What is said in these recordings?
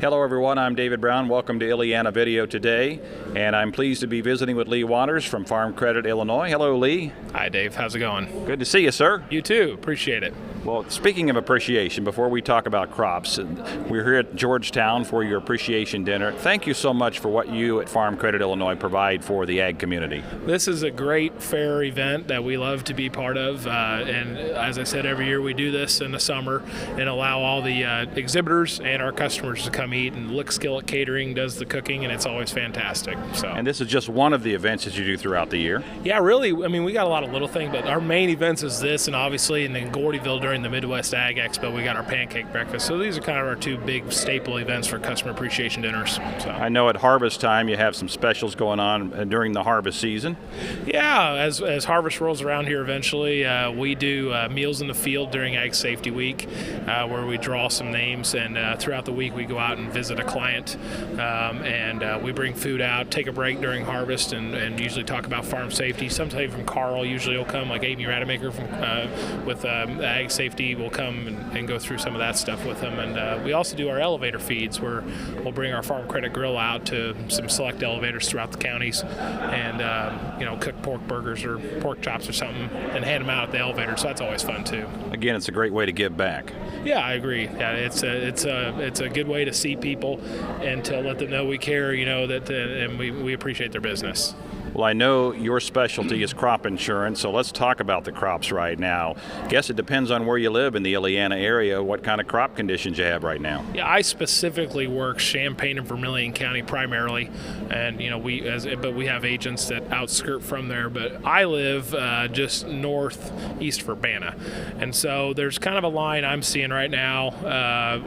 Hello everyone, I'm David Brown. Welcome to Illiana Video today, and I'm pleased to be visiting with Lee Waters from Farm Credit, Illinois. Hello, Lee. Hi, Dave. How's it going? Good to see you, sir. You too. Appreciate it. Well, speaking of appreciation, before we talk about crops, we're here at Georgetown for your appreciation dinner. Thank you so much for what you at Farm Credit, Illinois provide for the ag community. This is a great fair event that we love to be part of, and as I said, every year we do this in the summer and allow all the exhibitors and our customers to come eat, and Lick Skillet Catering does the cooking, and it's always fantastic. And this is just one of the events that you do throughout the year? Yeah, really. I mean, we got a lot of little things, but our main events is this, and obviously in Gordyville during the Midwest Ag Expo, we got our pancake breakfast. So these are kind of our two big staple events for customer appreciation dinners. So I know at harvest time you have some specials going on during the harvest season. Yeah, as harvest rolls around here eventually, we do Meals in the Field during Ag Safety Week, where we draw some names, and throughout the week we go out and visit a client, and we bring food out, take a break during harvest, and usually talk about farm safety. Somebody from Carl usually will come, like Amy Rademacher from with Ag Safety will come and go through some of that stuff with them. And we also do our elevator feeds, where we'll bring our Farm Credit Grill out to some select elevators throughout the counties, and cook pork burgers or pork chops or something, and hand them out at the elevator. So that's always fun too. Again, it's a great way to give back. Yeah, I agree. Yeah, it's a good way to see people and to let them know we care, and we appreciate their business. Well, I know your specialty is crop insurance, so let's talk about the crops right now. Guess it depends on where you live in the Illiana area, what kind of crop conditions you have right now. Yeah, I specifically work Champaign and Vermilion County primarily, and but we have agents that outskirt from there. But I live just northeast of Urbana, and so there's kind of a line I'm seeing right now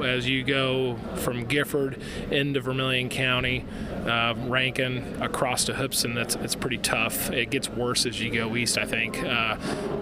as you go from Gifford into Vermilion County, Rankin across to Hoopson. It's pretty tough. It gets worse as you go east, I think.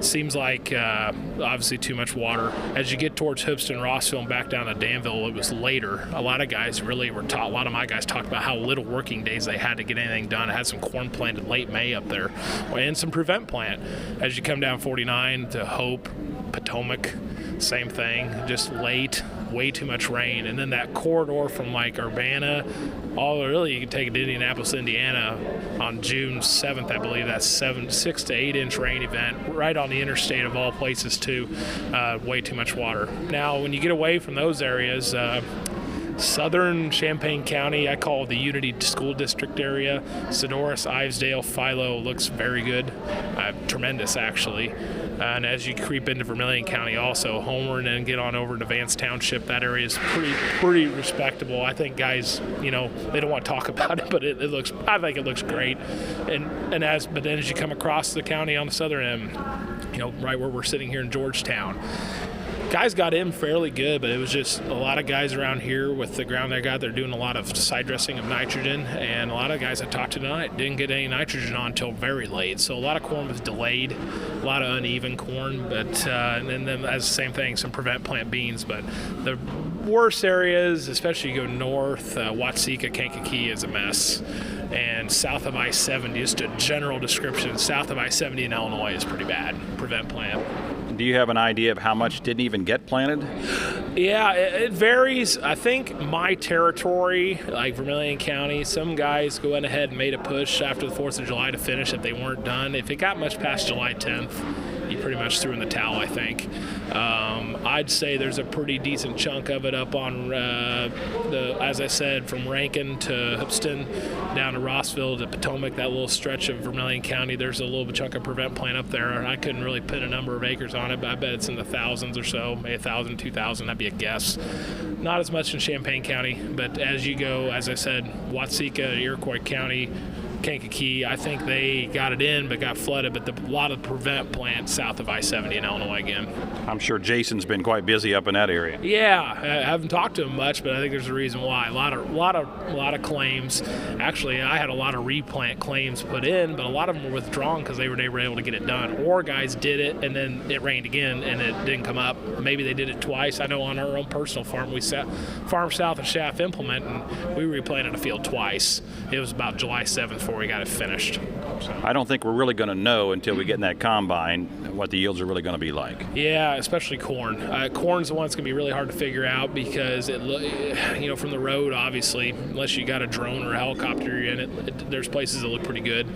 Seems like obviously too much water. As you get towards Hoopston, Rossville, and back down to Danville, it was later. A lot of guys really were taught, a lot of my guys talked about how little working days they had to get anything done. I had some corn planted late May up there, and some prevent plant. As you come down 49 to Hope, Potomac, same thing, just late, way too much rain. And then that corridor from like Urbana, you can take it to Indianapolis, Indiana on June 7th, I believe. That's 6 to 8 inch rain event right on the interstate of all places too. Way too much water. Now, when you get away from those areas, southern Champaign County, I call it the Unity School District area. Sonoras, Ivesdale, Philo looks very good, tremendous actually. And as you creep into Vermilion County, also Homer, and then get on over to Vance Township, that area is pretty respectable. I think guys, they don't want to talk about it, but I think it looks great. But then as you come across the county on the southern end, right where we're sitting here in Georgetown, guys got in fairly good, but it was just a lot of guys around here with the ground they got. They're doing a lot of side dressing of nitrogen, and a lot of guys I talked to tonight didn't get any nitrogen on until very late. So a lot of corn was delayed, a lot of uneven corn, but and then as the same thing, some prevent plant beans. But the worst areas, especially you go north, Watsika, Kankakee is a mess. And south of I-70, just a general description, south of I-70 in Illinois is pretty bad, prevent plant. Do you have an idea of how much didn't even get planted? Yeah, it varies. I think my territory, like Vermilion County, some guys go ahead and made a push after the 4th of July to finish if they weren't done. If it got much past July 10th, you pretty much threw in the towel, I think. I'd say there's a pretty decent chunk of it up on, as I said, from Rankin to Hoopston, down to Rossville to Potomac, that little stretch of Vermilion County. There's a little chunk of prevent plant up there. I couldn't really put a number of acres on it, but I bet it's in the thousands or so, maybe 1,000, 2,000, that'd be a guess. Not as much in Champaign County, but as you go, as I said, Watsika, Iroquois County, Kankakee, I think they got it in but got flooded, but a lot of prevent plants south of I-70 in Illinois again. I'm sure Jason's been quite busy up in that area. Yeah, I haven't talked to him much, but I think there's a reason why. A lot of claims. Actually, I had a lot of replant claims put in, but a lot of them were withdrawn because they were able to get it done. Or guys did it and then it rained again and it didn't come up. Maybe they did it twice. I know on our own personal farm, we farm south of Schaff Implement, and we replanted a field twice. It was about July 7th, before we got it finished. So. I don't think we're really going to know until we get in that combine what the yields are really going to be like. Yeah, especially corn. Corn's the one that's going to be really hard to figure out because from the road, obviously, unless you got a drone or a helicopter in it, there's places that look pretty good.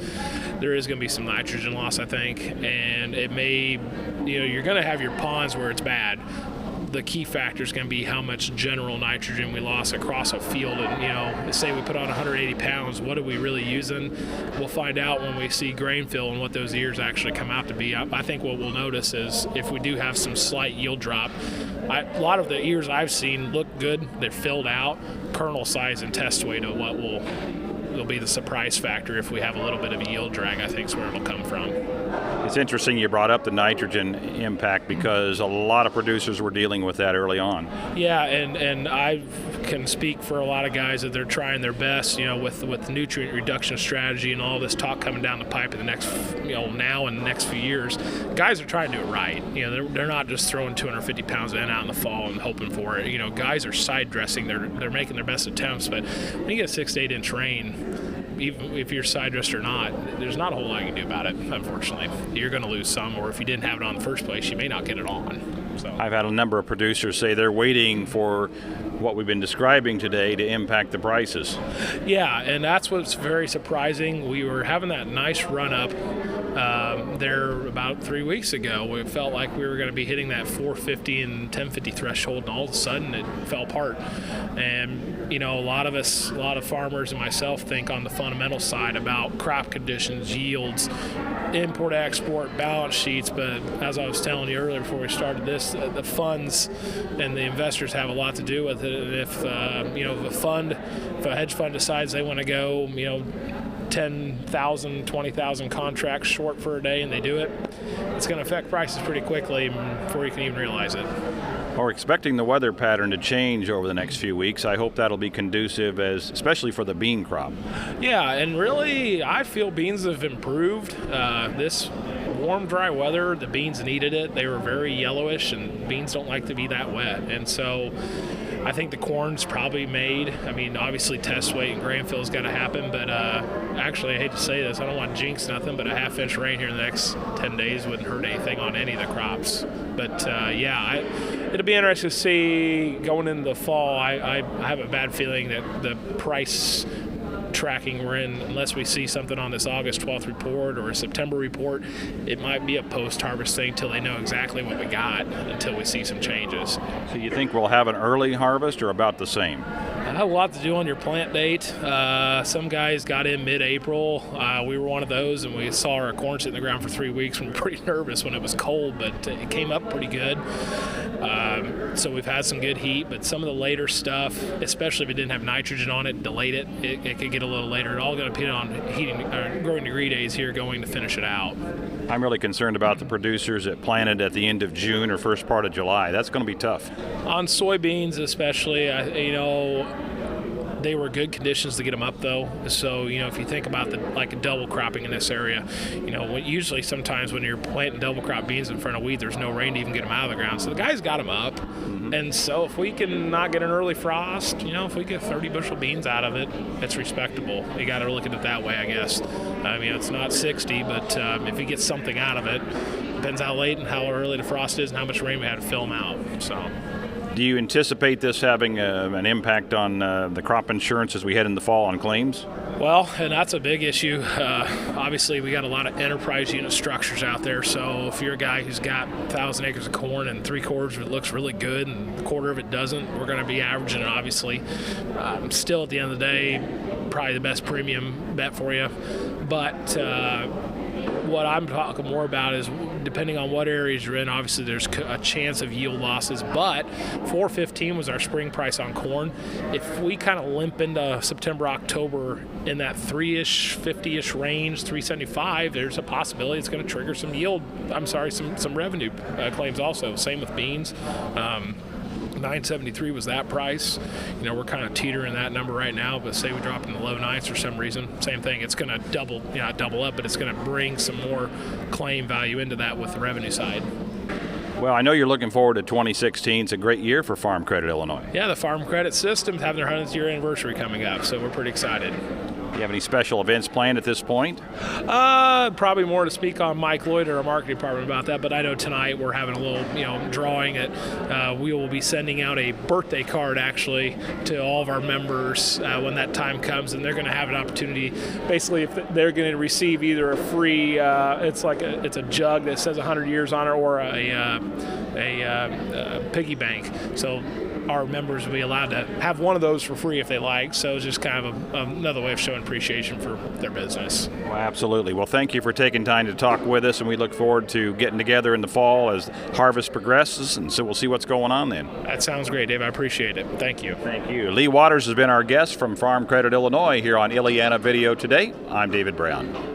There is going to be some nitrogen loss, I think, and it may, you're going to have your ponds where it's bad. The key factor is going to be how much general nitrogen we lost across a field. And, say we put on 180 pounds, what are we really using? We'll find out when we see grain fill and what those ears actually come out to be. I think what we'll notice is if we do have some slight yield drop, a lot of the ears I've seen look good. They're filled out. Kernel size and test weight are what will be the surprise factor. If we have a little bit of a yield drag, I think is where it'll come from. It's interesting you brought up the nitrogen impact because a lot of producers were dealing with that early on. Yeah, and I can speak for a lot of guys that they're trying their best, with nutrient reduction strategy and all this talk coming down the pipe in the next, now and the next few years. Guys are trying to do it right. They're not just throwing 250 pounds in out in the fall and hoping for it. Guys are side dressing. They're making their best attempts, but when you get 6 to 8 inch rain, even if you're side dressed or not, there's not a whole lot you can do about it, unfortunately. You're going to lose some, or if you didn't have it on in the first place, you may not get it on. So I've had a number of producers say they're waiting for what we've been describing today to impact the prices. Yeah, and that's what's very surprising. We were having that nice run-up there about 3 weeks ago. We felt like we were going to be hitting that 450 and 1050 threshold, and all of a sudden it fell apart. And a lot of farmers and myself think on the fundamental side about crop conditions, yields, import-export, balance sheets, but as I was telling you earlier before we started this, the funds and the investors have a lot to do with it. And if if a hedge fund decides they want to go, 10,000, 20,000 contracts short for a day and they do it, it's going to affect prices pretty quickly before you can even realize it. We're expecting the weather pattern to change over the next few weeks. I hope that'll be conducive, especially for the bean crop. Yeah, and really, I feel beans have improved. This warm, dry weather, the beans needed it. They were very yellowish, and beans don't like to be that wet. And so I think the corn's probably made. I mean, obviously test weight and grain fill's got to happen, but actually, I hate to say this, I don't want to jinx nothing, but a half-inch rain here in the next 10 days wouldn't hurt anything on any of the crops. But it'll be interesting to see going into the fall. I have a bad feeling that the price tracking we're in, unless we see something on this August 12th report or a September report, it might be a post-harvest thing until they know exactly what we got, until we see some changes. So you think we'll have an early harvest or about the same? A lot to do on your plant date. Some guys got in mid-April. We were one of those, and we saw our corn sit in the ground for 3 weeks. We were pretty nervous when it was cold, but it came up pretty good. So we've had some good heat, but some of the later stuff, especially if it didn't have nitrogen on it, delayed it. It could get a little later. It all going to depend on growing degree days here going to finish it out. I'm really concerned about the producers that planted at the end of June or first part of July. That's going to be tough. On soybeans especially, they were good conditions to get them up, though. So, if you think about like double cropping in this area, usually sometimes when you're planting double crop beans in front of wheat, there's no rain to even get them out of the ground. So the guys got them up. Mm-hmm. And so if we can not get an early frost, if we get 30 bushel beans out of it, it's respectable. You got to look at it that way, I guess. It's not 60, but if you get something out of it, depends how late and how early the frost is and how much rain we had to fill them out. So. Do you anticipate this having an impact on the crop insurance as we head in the fall on claims? Well, and that's a big issue. Obviously, we got a lot of enterprise unit structures out there. So if you're a guy who's got 1,000 acres of corn and 3/4 of it looks really good and a quarter of it doesn't, we're going to be averaging it, obviously. Still, at the end of the day, probably the best premium bet for you. But what I'm talking more about is depending on what areas you're in, obviously there's a chance of yield losses, but $4.15 was our spring price on corn. If we kind of limp into September, October in that 3-ish, 50-ish range, $3.75, there's a possibility it's going to trigger some some revenue claims also. Same with beans. $9.73 was that price. We're kind of teetering that number right now, but say we drop in the low 9s for some reason, same thing. It's going to double up, but it's going to bring some more claim value into that with the revenue side. Well, I know you're looking forward to 2016. It's a great year for Farm Credit Illinois. Yeah, the Farm Credit system having their 100th year anniversary coming up, so we're pretty excited. you have any special events planned at this point? Probably more to speak on Mike Lloyd or our marketing department about that, but I know tonight we're having a little, drawing it. We will be sending out a birthday card actually to all of our members when that time comes, and they're going to have an opportunity. Basically, if they're going to receive either a free, it's a jug that says 100 years on it, or a piggy bank. So our members will be allowed to have one of those for free if they like. So it's just kind of another way of showing appreciation for their business. Well, absolutely. Well, thank you for taking time to talk with us, and we look forward to getting together in the fall as harvest progresses, and so we'll see what's going on then. That sounds great, Dave. I appreciate it. Thank you. Thank you. Lee Waters has been our guest from Farm Credit Illinois here on Illiana Video Today. I'm David Brown.